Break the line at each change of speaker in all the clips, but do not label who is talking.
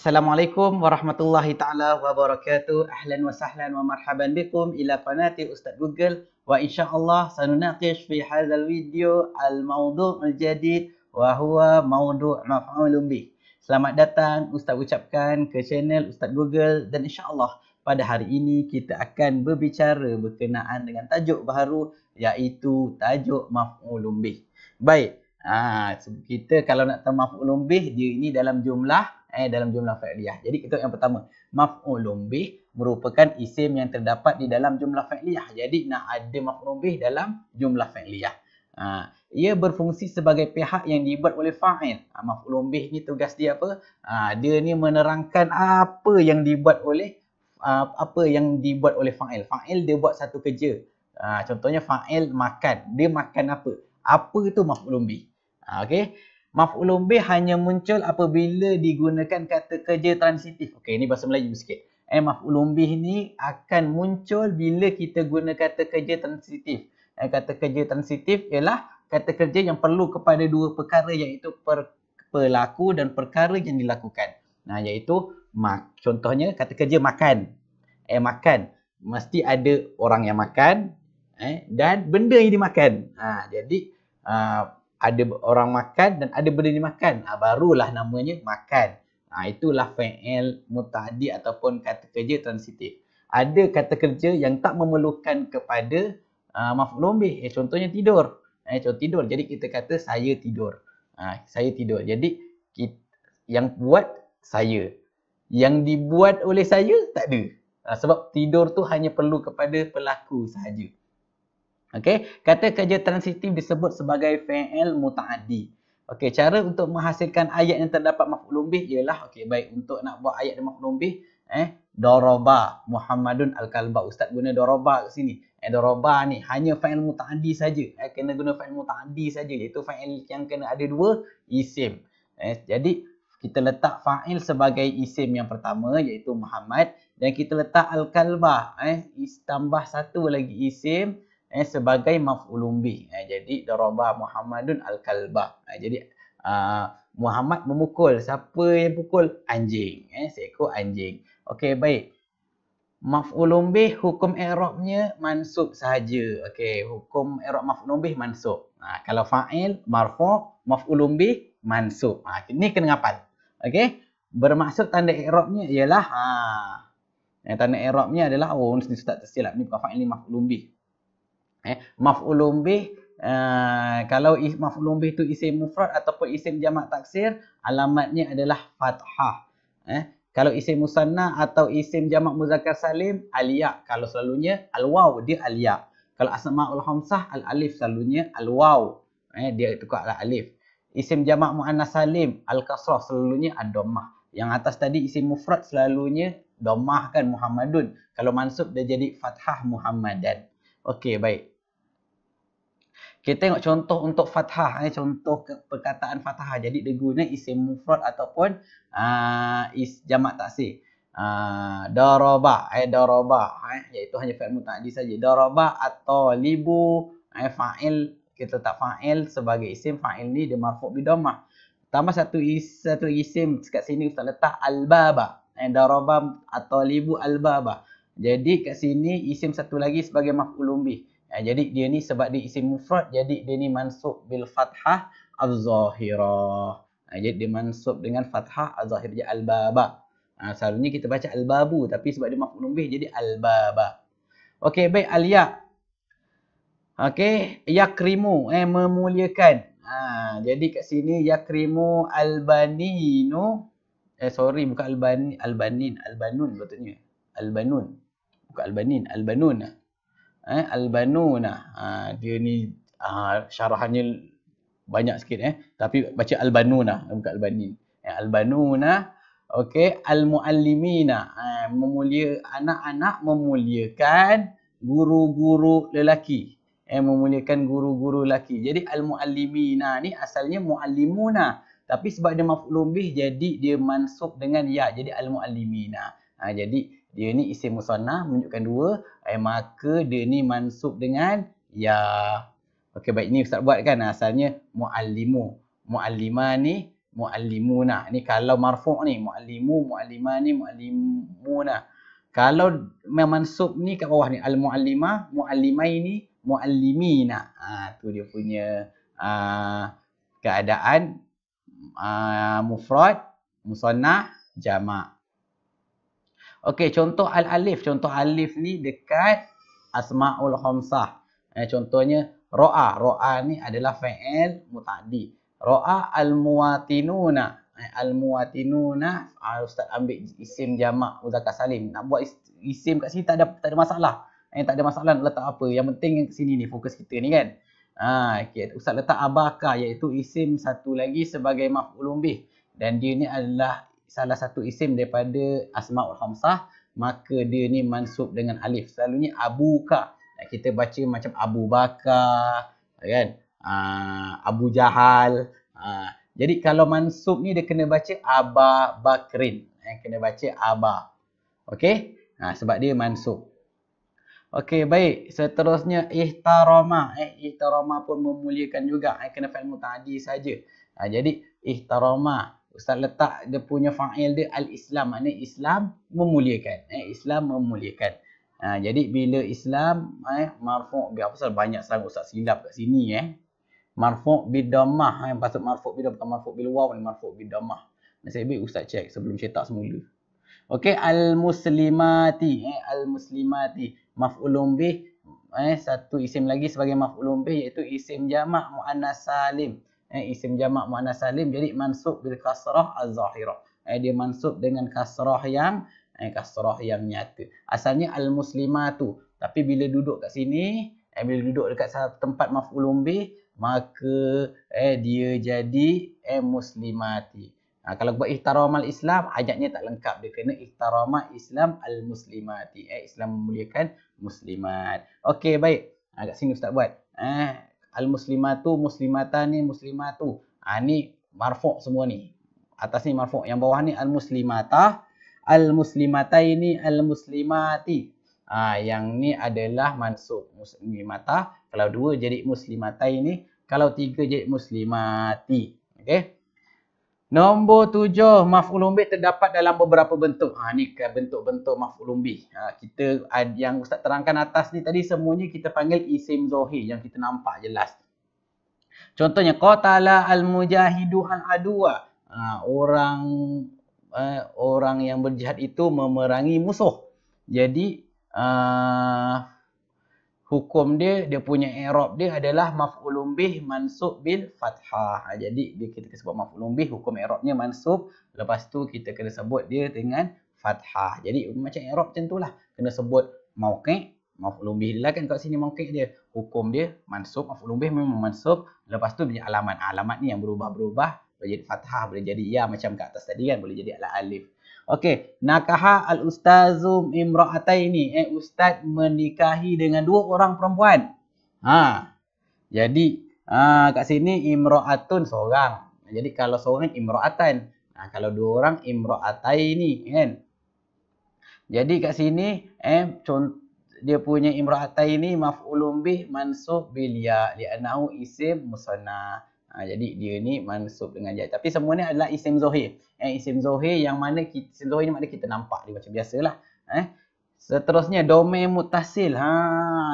Assalamualaikum warahmatullahi taala wabarakatuh. Ahlan wa sahlan wa marhaban bikum ila qanati Ustaz Google wa insyaallah sanunaqish fi hadzal video al-mawdu' al-jadid wa huwa mawdu' maf'ulun bih. Selamat datang Ustaz ucapkan ke channel Ustaz Google dan insyaallah pada hari ini kita akan berbicara berkenaan dengan tajuk baru iaitu tajuk maf'ulun bih. Baik, kita kalau nak tahu maf'ulun bih dia ini dalam jumlah fa'liyah. Jadi kita yang pertama, maf'ulun bih merupakan isim yang terdapat di dalam jumlah fa'liyah. Jadi nak ada maf'ulun bih dalam jumlah fa'liyah. Ia berfungsi sebagai pihak yang dibuat oleh fa'il. Maf'ulun bih ni tugas dia apa? Dia ni menerangkan apa yang dibuat oleh fa'il. Fa'il dia buat satu kerja. Contohnya fa'il makan. Dia makan apa? Apa itu maf'ulun bih? Okey. Maf'ulun bih hanya muncul apabila digunakan kata kerja transitif. Okey, ni bahasa Melayu sikit. Maf'ulun bih ni akan muncul bila kita guna kata kerja transitif. Kata kerja transitif ialah kata kerja yang perlu kepada dua perkara iaitu pelaku dan perkara yang dilakukan. Iaitu contohnya kata kerja makan. Makan mesti ada orang yang makan dan benda yang dimakan. Jadi ada orang makan dan ada benda dimakan. Barulah namanya makan. Itulah fa'il muta'addi ataupun kata kerja transitif. Ada kata kerja yang tak memerlukan kepada maf'ulun bih. Contohnya tidur. Contoh tidur. Jadi kita kata saya tidur. Saya tidur. Jadi yang buat saya. Yang dibuat oleh saya tak ada. Sebab tidur tu hanya perlu kepada pelaku sahaja. Okey, kata kerja transitif disebut sebagai fa'il muta'addi. Okey, cara untuk menghasilkan ayat yang terdapat maf'ulun bih ialah baik untuk nak buat ayat maf'ulun bih, daraba Muhammadun al-kalba. Ustaz guna daraba kat sini. Daraba ni hanya fa'il muta'addi saja. Kena guna fa'il muta'addi saja iaitu fa'il yang kena ada dua isim. Jadi kita letak fa'il sebagai isim yang pertama iaitu Muhammad dan kita letak al-kalba tambah satu lagi isim sebagai maf'ulun bih. Jadi daraba Muhammadun al-kalba. Jadi Muhammad memukul. Siapa yang pukul? Anjing. Seekor anjing. Okey, baik. Maf'ulun bih hukum i'rabnya mansub sahaja. Okey, hukum i'rab maf'ulun bih mansub. Kalau fa'il marfu', maf'ulun bih mansub. Ini kena ngapal. Okey. Bermaksud tanda i'rabnya ialah tanda i'rabnya adalah ni Ustaz tersilap ni bukan fa'il ni maf'ulun bih. Maf'ulun bih kalau maf'ulun bih tu isim mufrad ataupun isim jamak taksir, alamatnya adalah fathah. Kalau isim musanna atau isim jamak muzakkar salim, al-ya. Kalau selalunya al-waw, dia al-ya. Kalau asmaul khamsah, al-alif, selalunya al-waw. Dia tukar al-alif. Isim jamak muannas salim, al-kasrah, selalunya ad-dhammah. Yang atas tadi isim mufrad selalunya dhammah kan Muhammadun. Kalau mansub dia jadi fathah Muhammadan. Okey, baik. Kita tengok contoh untuk fathah, contoh perkataan fathah. Jadi dia guna isim mufrad ataupun jamak taksir. Daraba, daraba, iaitu hanya fa'il muta'addi saja. Daraba atau libu, fa'il, kita letak fa'il sebagai isim. Fa'il ni dia marfu' bi dhammah. Tambah satu isim kat sini Ustaz letak al-baba. Daraba atau libu al-baba. Jadi kat sini isim satu lagi sebagai maf'ulun bih. Jadi dia ni sebab dia isim mufrad, jadi dia ni mansub bil fathah az-zahirah. Jadi dia mansub dengan fathah az-zahirah, jadi al-baba. Selalunya kita baca al-babu tapi sebab dia maf'ulun bih jadi al-baba. Okey, baik, al-ya. Okey, yakrimu, memuliakan. Jadi kat sini yakrimu al-baninu. Bukan al-banin, al-banun betulnya. Al-banun. Bukan al-banin, al-banun. Al-banuna. Dia ni syarahannya banyak sikit tapi baca al-banuna bukan al-banin. Al-banuna. Okey, al-muallimina. Anak-anak memuliakan guru-guru lelaki. Memuliakan guru-guru lelaki. Jadi al-muallimina ni asalnya muallimuna tapi sebab dia maf'ulun bih jadi dia mansub dengan ya. Jadi al-muallimina. Jadi dia ni isim musanna menunjukkan dua, maka dia ni mansub dengan ya. Okey, baik, ni Ustaz buat kan asalnya muallimu. Muallima ni muallimuna. Ni kalau marfu' ni, muallimu, muallimani, muallimuna. Kalau mansub ni kat bawah ni, al-muallimah, muallimaini, muallimina. Tu dia punya keadaan mufrad, musannah, jamak. Okey, contoh al-alif. Contoh alif ni dekat asmaul khamsah. Contohnya ro'a. Ro'a ni adalah fa'il muta'addi. Ro'a al-muwatinuna. Al-muwatinuna, Ustaz ambil isim jamak muzakkar salim. Nak buat isim kat sini tak ada masalah. Tak ada masalah nak letak apa. Yang penting kat sini ni fokus kita ni kan. Okay. Ustaz letak abaka iaitu isim satu lagi sebagai maf'ulun bih. Dan dia ni adalah salah satu isim daripada asmaul khamsah, maka dia ni mansub dengan alif. Selalunya abuka. Kita baca macam Abu Bakar, kan? Abu Jahal. Jadi kalau mansub ni dia kena baca Aba Bakrin. Kena baca Aba. Okey? Sebab dia mansub. Okey, baik. Seterusnya ihtarama. Ihtarama pun memuliakan juga. Kena fa'il muta'addi saja. Jadi ihtarama. Ustaz letak dia punya fa'il dia al-Islam. Maknanya Islam memuliakan. Islam memuliakan. Jadi bila Islam marfu' bi apa pasal banyak sangat Ustaz silap kat sini marfu' bi dhammah. Patut marfu' bi dhammah, bukan marfu' bil waw, marfu' bi dhammah. Nasib baik Ustaz cek sebelum cetak semula. Okey, al-muslimati. Al-muslimati maf'ulun bih. Satu isim lagi sebagai maf'ulun bih iaitu isim jamak muannas salim. Isim jamak muannas salim jadi mansub bil kasrah az-zahirah. Dia mansub dengan kasrah yang nyata. Asalnya al-muslimatu, tapi bila duduk kat sini, bila duduk dekat tempat maf'ulun bih, maka dia jadi muslimati. Kalau buat ihtaramal Islam, ayatnya tak lengkap. Dia kena ihtarama Islam al-muslimati. Islam memuliakan muslimat. Okey, baik. Kat sini Ustaz buat. Al-muslimatu, muslimatani, muslimatu. Ni marfu' semua ni. Atas ni marfu'. Yang bawah ni al-muslimatah, al-muslimataini, al-muslimati. Yang ni adalah mansub. Muslimatah. Kalau dua jadi muslimataini. Kalau tiga jadi muslimati. Okey. Nombor 7, maf'ulun bih terdapat dalam beberapa bentuk. Ni bentuk-bentuk maf'ulun bih. Kita yang Ustaz terangkan atas ni tadi semuanya kita panggil isim zahir yang kita nampak jelas. Contohnya qatala al-mujahidu al-aduwa. Orang yang berjihad itu memerangi musuh. Jadi hukum dia punya i'rab dia adalah maf'ulun bih mansub bil fathah. Jadi kita sebut maf'ulun bih, hukum i'rabnya mansub, lepas tu kita kena sebut dia dengan fathah. Jadi macam i'rab macam itulah. Kena sebut mauqi', maf'ulun bih dia lah kan kat sini mauqi' dia. Hukum dia mansub, maf'ulun bih memang mansub, lepas tu punya alamat. Alamat ni yang berubah-berubah, boleh jadi fathah, boleh jadi ya macam kat atas tadi kan, boleh jadi alif. Okey, nakaha al-ustazu imra'ataini. Ustaz menikahi dengan dua orang perempuan. Jadi kat sini imra'atun seorang. Jadi kalau seorang imra'atan. Kalau dua orang imra'ataini kan. Jadi kat sini dia punya imra'ataini maf'ulun bih mansub bil ya li'annahu isim musanna. Jadi dia ni mansub dengan ya. Tapi semua ni adalah isim zahir. Isim zahir yang mana isim zahir ni maknanya kita nampak dia macam biasalah. Seterusnya domain muttasil.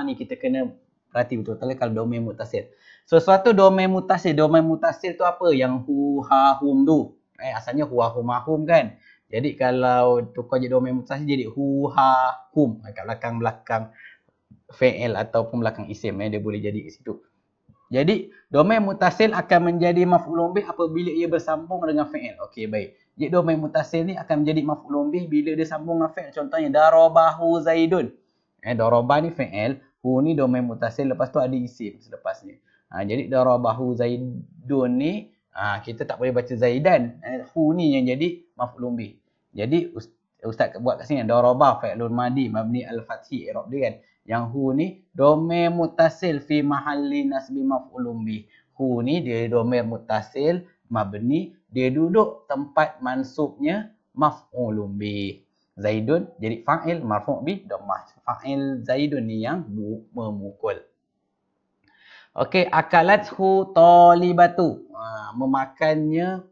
Ni kita kena perhati betul-betul kalau domain muttasil. Sesuatu domain muttasil. Domain muttasil tu apa? Yang hu, ha, hum tu. Asalnya hu, ha, hum, ha, hum kan. Jadi kalau tukar je domain muttasil jadi hu, ha, hum. Kat belakang-belakang fi'il ataupun belakang isim. Dia boleh jadi kat situ. Jadi domain muttasil akan menjadi maf'ulun bih apabila ia bersambung dengan fi'il. Okey, baik. Jadi domain muttasil ni akan menjadi maf'ulun bih bila dia sambung dengan fi'il. Contohnya darabahu Zaidun. Darabah ni fi'il, hu ni domain muttasil, lepas tu ada isim selepasnya. Jadi darabahu Zaidun ni kita tak boleh baca Zaidan. Hu ni yang jadi maf'ulun bih. Jadi Ustaz buat kat sini darabah fi'lun madi mabni al-fathi i'rab dia kan. Yang hu ni domain muttasil fi mahalli nasbi maf'ulun bih. Hu ni dia domain muttasil mabni, dia duduk tempat mansubnya maf'ulun bih. Zaidun jadi fa'il marfu' bi dhammah. Fa'il Zaidun ni yang memukul. Okey, akalathu talibatu. Memakannya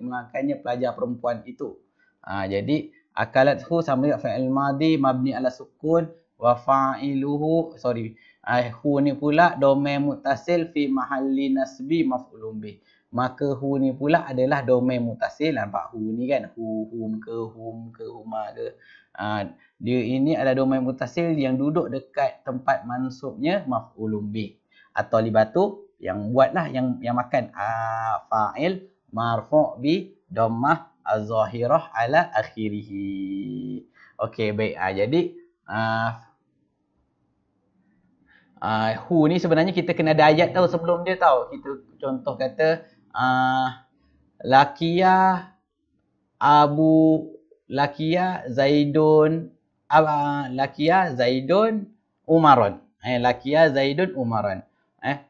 memakannya pelajar perempuan itu. Jadi akalathu sama dengan fi'il madhi mabni ala sukun wa fa'iluhu hu ni pula domain muttasil fi mahalli nasbi maf'ulun bih. Maka hu ni pula adalah domain muttasil. Nampak hu ni kan, hum ke huma ke. Dia ini adalah domain muttasil yang duduk dekat tempat mansubnya maf'ulun bih. Atau libatu yang buatlah yang makan fa'il marfu' bi dhammah az-zahirah ala akhirih. Okey, baik. Jadi hu ni sebenarnya kita kena ada ayat tahu sebelum dia tahu. Kita contoh kata Lakia Zaidun Umaron. Lakia Zaidun Umaron.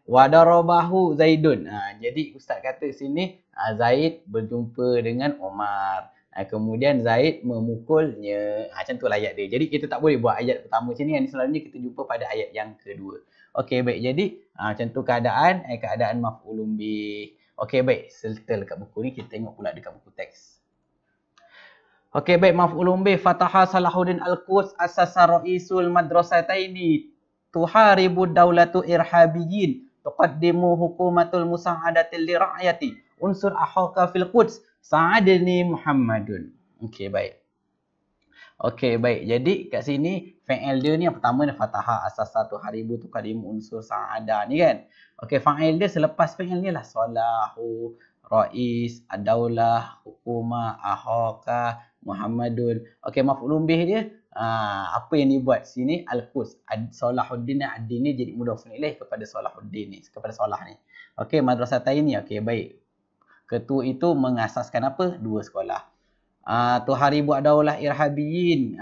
Wadarabahu Zaidun. Jadi ustaz kata sini Zaid berjumpa dengan Umar. Kemudian Zaid memukulnya. Macam tu lah ayat dia. Jadi kita tak boleh buat ayat pertama macam ni. Yang selalunya kita jumpa pada ayat yang kedua. Okey, baik. Jadi macam tu keadaan maf'ulun bih. Okey, baik. Serta dekat buku ni kita tengok pula dekat buku teks. Okey, baik. Maf'ulun bih. Fataha Salahuddin Al-Quds asasa ra'isul madrasataini tuharibu daulatu irhabiyyin tuqaddimu hukumatul musa'adatil lira'yati unsur ahaka fil Quds sa'adni Muhammadun. Okey, baik. Okey, baik. Jadi kat sini fa'il dia ni yang pertama ni fataha asasa tuharibu tuqaddimu unsur sa'ada ni kan. Okey, fa'il dia selepas fa'il ni lah salahu, ra'is, ad-daulah, hukuma, ahaka, Muhammadun. Okey, maf'ulun bih dia apa yang dibuat sini Al-Quds. Salahuddin ad-din ni jadi mudhaf ilaih kepada Salahuddin ni, kepada Salah ni. Okey, madrasatain ni. Okey, baik. Ketua itu mengasaskan apa? 2 sekolah. Tuharibu ad-daulah irhabiyyin.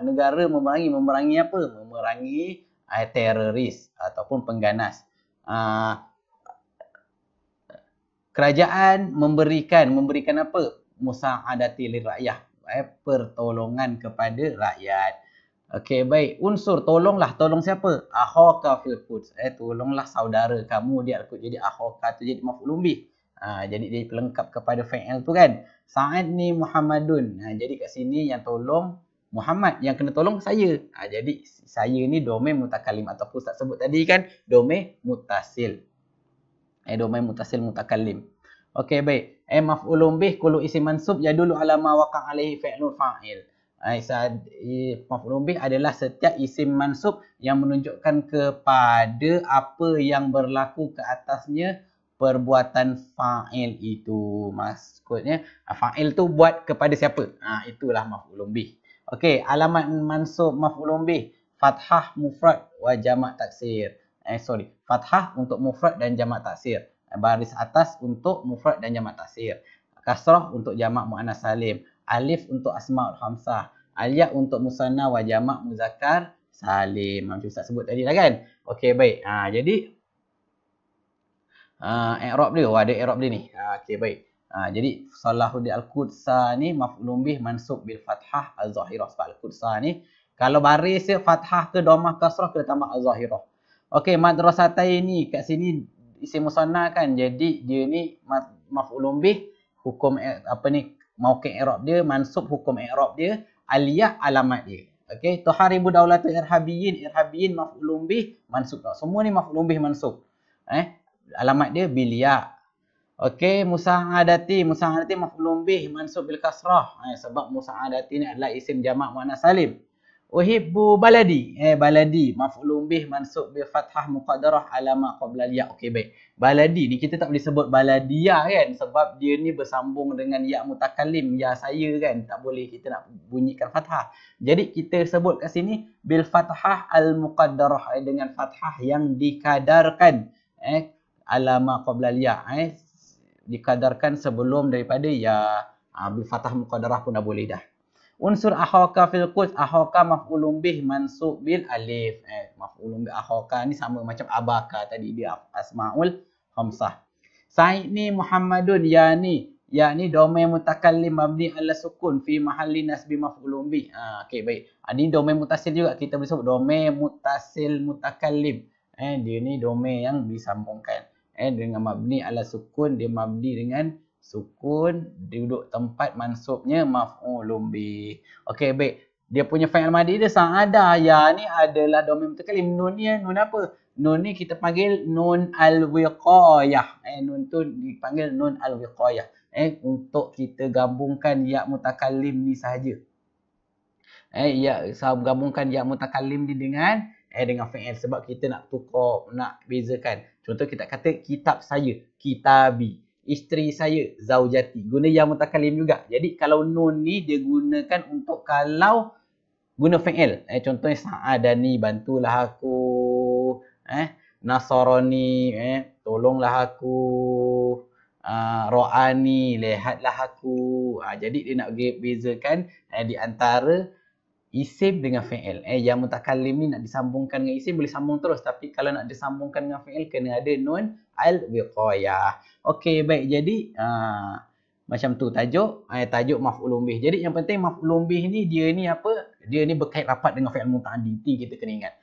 Negara memerangi apa? Memerangi teroris ataupun pengganas. Kerajaan memberikan apa? Musa'adati lirakyah. Pertolongan kepada rakyat. Okey, baik. Unsur tolonglah. Tolong siapa? Ahaka fil Quds. Tolonglah saudara kamu di Al-Quds. Jadi ahaka tu jadi maf'ulun bih. Jadi dia pelengkap kepada fa'il tu kan. Sa'adni Muhammadun. Jadi kat sini yang tolong Muhammad. Yang kena tolong saya. Jadi saya ni domain mutakallim. Ataupun Ustaz sebut tadi kan domain muttasil. Domain muttasil mutakallim. Okey, baik. Maf'ulun bih kullu isim mansub yadullu ala ma waqa' alaihi fi'lul fa'il. Maf'ulun bih adalah setiap isim mansub yang menunjukkan kepada apa yang berlaku ke atasnya perbuatan fa'il itu. Maksudnya fa'il tu buat kepada siapa? Itulah maf'ulun bih. Okey, alamat mansub maf'ulun bih fathah mufrad wa jamak taksir. Fathah untuk mufrad dan jamak taksir. Baris atas untuk mufrad dan jamak taksir. Kasrah untuk jamak muannas salim. Alif untuk asmaul khamsah. Alya untuk musanna wa jamak muzakkar salim. Macam Ustaz sebut tadi lah kan. Okey, baik. Jadi i'rab dia, ada i'rab dia ni. Okey, baik. Jadi Salahuddin Al-Qudsa ni maf'ulun bih mansub bil fathah az-zahirah. Sebab Al-Qudsa ni kalau baris dia fathah ke dhammah kasrah ke tambah az-zahirah. Okey, madrasatain ni kat sini isim musanna kan. Jadi dia ni maf'ulun bih, hukum mauqi' i'rab dia, mansub hukum i'rab dia, aliyah alamat dia. Okey, tuharibu daulatu irhabiyyin, irhabiyyin maf'ulun bih mansub. Semua ni maf'ulun bih mansub. Alamat dia bil ya. Okey, musa'adati maf'ulun bih mansub bil kasrah. Sebab musa'adati ni adalah isim jamak muannas salim. Uhibbu baladi. Baladi maf'ulun bih mansub bil fathah muqaddarah ala ma qabla al ya. Okey, baik. Baladi ni kita tak boleh sebut baladia kan sebab dia ni bersambung dengan ya mutakallim, ya saya kan. Tak boleh kita nak bunyikan fathah. Jadi kita sebut kat sini bil fathah al muqaddarah dengan fathah yang dikadarkan ala ma qabla al ya. Dikadarkan sebelum daripada ya. Bil fathah muqaddarah pun dah boleh dah. Unsur ahaka fil Quds, ahaka maf'ulun bih mansub bil alif. Maf'ulun bih ahaka ni sama macam abaka tadi, dia asmaul khamsah. Sa'idni Muhammadun, ya ni domain mutakallim mabni ala sukun fi mahalli nasbi maf'ulun bih. Okey, baik. Ini domain muttasil juga, kita boleh sebut domain muttasil mutakallim. Dia ni domain yang disambungkan. Dengan mabni ala sukun, dia mabni dengan sukun, duduk tempat mansubnya maf'ulun bih. Okey, baik. Dia punya fa'il madhi dia sa'ada. Ya ni adalah domain mutakalim. Nun ni nun apa? Nun ni kita panggil nun al-wiqayah. Nun tu dipanggil nun al-wiqayah. Untuk kita gabungkan ya mutakallim ni sahaja. Ya, gabungkan ya mutakallim ni dengan fi'il sebab kita nak tukar, nak bezakan. Contoh kita kata kitab saya, kitabi. Isteri saya, zaujati. Guna ya mutakallim juga. Jadi kalau nun ni dia gunakan untuk kalau guna fi'il. Contohnya sa'adani, bantulah aku. Nasarani, tolonglah aku. Ra'ani, lihatlah aku. Jadi dia nak bezakan di antara isim dengan fi'il. Yang mutakallim ni nak disambungkan dengan isim boleh sambung terus. Tapi kalau nak disambungkan dengan fi'il kena ada nun al-wiqayah. Okey, baik. Jadi macam tu tajuk maf'ulun bih. Jadi yang penting maf'ulun bih ni dia ni apa? Dia ni berkait rapat dengan fi'il muta'addi. Kita kena ingat.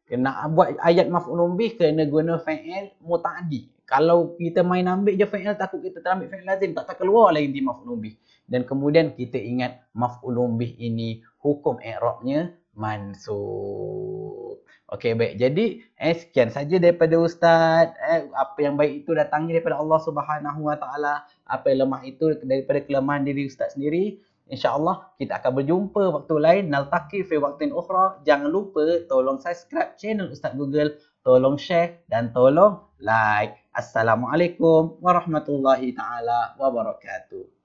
Kena buat ayat maf'ulun bih kena guna fi'il muta'addi. Kalau kita main ambil je fi'il, takut kita terambil fi'il lazim, tak keluar lagi di maf'ulun bih. Dan kemudian kita ingat maf'ulun bih ini hukum i'rabnya mansub. Okey, baik. Jadi sekian saja daripada Ustaz. Apa yang baik itu datangnya daripada Allah Subhanahu Wa Taala. Apa yang lemah itu daripada kelemahan diri Ustaz sendiri. InsyaAllah kita akan berjumpa waktu lain. Naltaqi fi waqtin ukhra. Jangan lupa tolong subscribe channel Ustaz Google. Tolong share dan tolong like. Assalamualaikum warahmatullahi taala wabarakatuh.